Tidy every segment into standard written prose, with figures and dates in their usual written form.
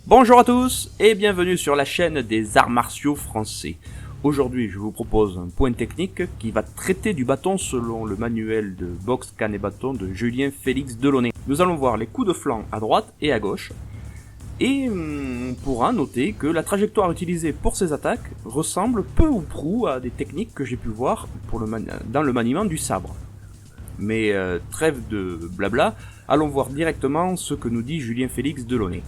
Bonjour à tous et bienvenue sur la chaîne des arts martiaux français. Aujourd'hui je vous propose un point technique qui va traiter du bâton selon le manuel de boxe canne et bâton de Julien Félix Delaunay. Nous allons voir les coups de flanc à droite et à gauche et on pourra noter que la trajectoire utilisée pour ces attaques ressemble peu ou prou à des techniques que j'ai pu voir dans le maniement du sabre. Mais trêve de blabla, allons voir directement ce que nous dit Julien Félix Delaunay.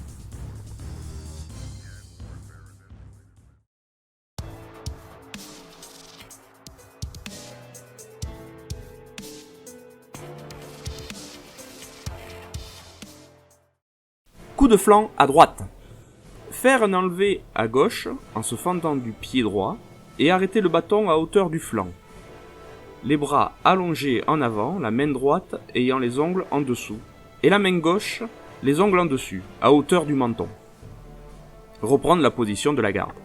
Coup de flanc à droite. Faire un enlevé à gauche en se fendant du pied droit et arrêter le bâton à hauteur du flanc. Les bras allongés en avant, la main droite ayant les ongles en dessous et la main gauche les ongles en dessus, à hauteur du menton. Reprendre la position de la garde.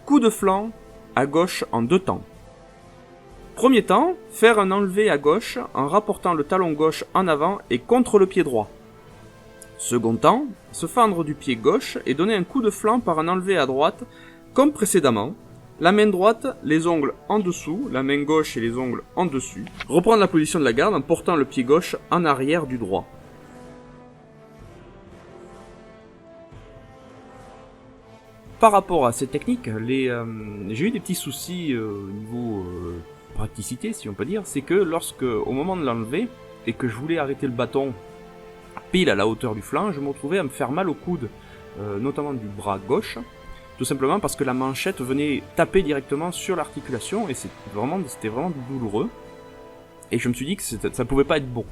Coup de flanc à gauche en deux temps. Premier temps, faire un enlevé à gauche en rapportant le talon gauche en avant et contre le pied droit. Second temps, se fendre du pied gauche et donner un coup de flanc par un enlevé à droite, comme précédemment. La main droite, les ongles en dessous, la main gauche et les ongles en dessus. Reprendre la position de la garde en portant le pied gauche en arrière du droit. Par rapport à ces techniques, j'ai eu des petits soucis au niveau praticité, si on peut dire. C'est que au moment de l'enlever, et que je voulais arrêter le bâton pile à la hauteur du flanc, je me retrouvais à me faire mal au coude, notamment du bras gauche, tout simplement parce que la manchette venait taper directement sur l'articulation, et c'était vraiment douloureux. Et je me suis dit que ça pouvait pas être bon.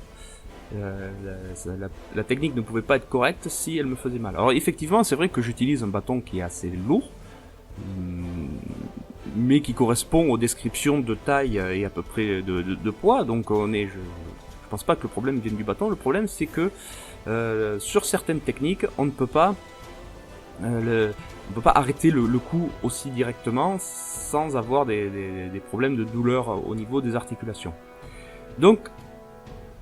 La technique ne pouvait pas être correcte si elle me faisait mal. Alors effectivement, c'est vrai que j'utilise un bâton qui est assez lourd, mais qui correspond aux descriptions de taille et à peu près de poids, donc je pense pas que le problème vienne du bâton. Le problème c'est que sur certaines techniques, on ne peut pas arrêter le coup aussi directement sans avoir des problèmes de douleur au niveau des articulations. Donc,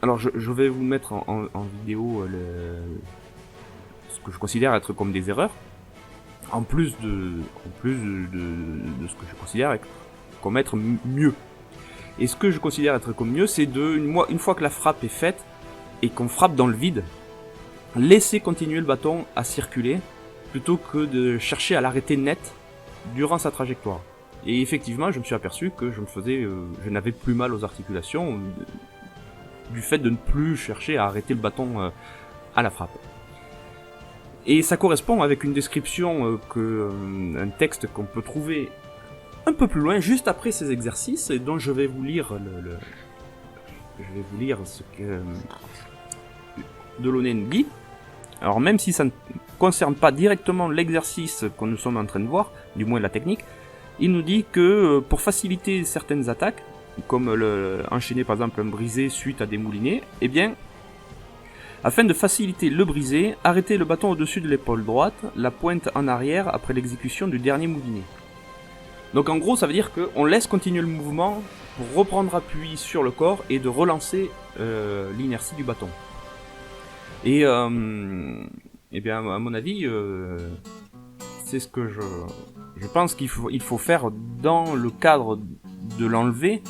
alors je vais vous mettre en vidéo ce que je considère être comme des erreurs, en plus de ce que je considère comme être mieux. Et ce que je considère être comme mieux, c'est une fois que la frappe est faite et qu'on frappe dans le vide, laisser continuer le bâton à circuler plutôt que de chercher à l'arrêter net durant sa trajectoire. Et effectivement, je me suis aperçu que je n'avais plus mal aux articulations du fait de ne plus chercher à arrêter le bâton à la frappe. Et ça correspond avec une description, un texte qu'on peut trouver un peu plus loin, juste après ces exercices, et dont je vais vous lire ce que Delaunay nous dit. Alors même si ça ne concerne pas directement l'exercice que nous sommes en train de voir, du moins la technique, il nous dit que pour faciliter certaines attaques, comme enchaîner par exemple un brisé suite à des moulinets, eh bien, afin de faciliter le brisé, arrêtez le bâton au-dessus de l'épaule droite, la pointe en arrière après l'exécution du dernier moulinet. Donc en gros, ça veut dire qu'on laisse continuer le mouvement pour reprendre appui sur le corps et de relancer l'inertie du bâton. Et bien à mon avis, c'est ce que je pense qu'il faut faire dans le cadre de l'enlever,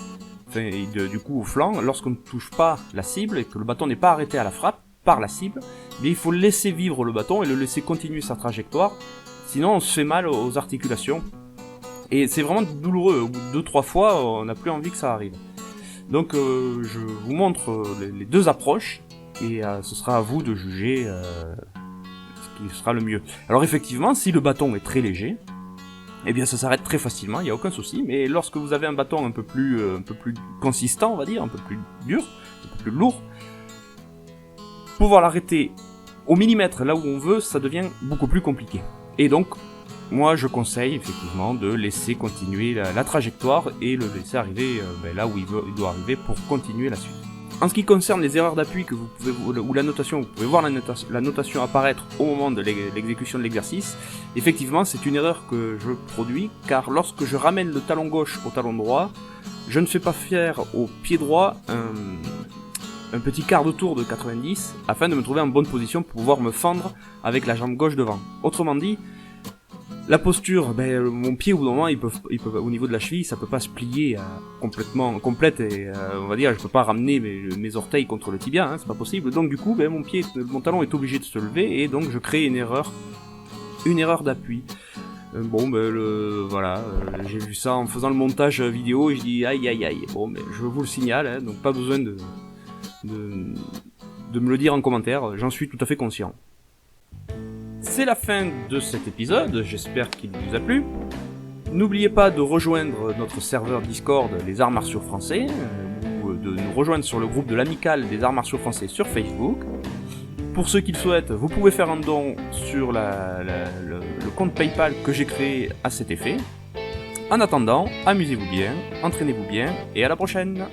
du coup au flanc, lorsqu'on ne touche pas la cible et que le bâton n'est pas arrêté à la frappe par la cible, mais il faut laisser vivre le bâton et le laisser continuer sa trajectoire, sinon on se fait mal aux articulations. Et c'est vraiment douloureux, au bout de 2-3 fois, on n'a plus envie que ça arrive. Donc je vous montre les deux approches, et ce sera à vous de juger ce qui sera le mieux. Alors effectivement, si le bâton est très léger, eh bien ça s'arrête très facilement, il n'y a aucun souci, mais lorsque vous avez un bâton un peu plus consistant, on va dire, un peu plus dur, un peu plus lourd, pouvoir l'arrêter au millimètre là où on veut, ça devient beaucoup plus compliqué. Et donc, moi je conseille effectivement de laisser continuer la trajectoire et le laisser arriver là où il doit arriver pour continuer la suite. En ce qui concerne les erreurs d'appui que vous pouvez, ou la notation, vous pouvez voir la notation apparaître au moment de l'exécution de l'exercice. Effectivement, c'est une erreur que je produis, car lorsque je ramène le talon gauche au talon droit, je ne fais pas faire au pied droit un petit quart de tour de 90 afin de me trouver en bonne position pour pouvoir me fendre avec la jambe gauche devant. Autrement dit, la posture, mon pied au bout d'un moment, il peut, au niveau de la cheville, ça peut pas se plier complète et on va dire, je peux pas ramener mes orteils contre le tibia, hein, c'est pas possible. Donc du coup, mon talon est obligé de se lever et donc je crée une erreur d'appui. J'ai vu ça en faisant le montage vidéo et je dis aïe aïe aïe. Je vous le signale, hein, donc pas besoin de me le dire en commentaire, j'en suis tout à fait conscient. C'est la fin de cet épisode, j'espère qu'il vous a plu. N'oubliez pas de rejoindre notre serveur Discord Les Arts Martiaux Français, ou de nous rejoindre sur le groupe de l'Amicale des Arts Martiaux Français sur Facebook. Pour ceux qui le souhaitent, vous pouvez faire un don sur le compte PayPal que j'ai créé à cet effet. En attendant, amusez-vous bien, entraînez-vous bien, et à la prochaine!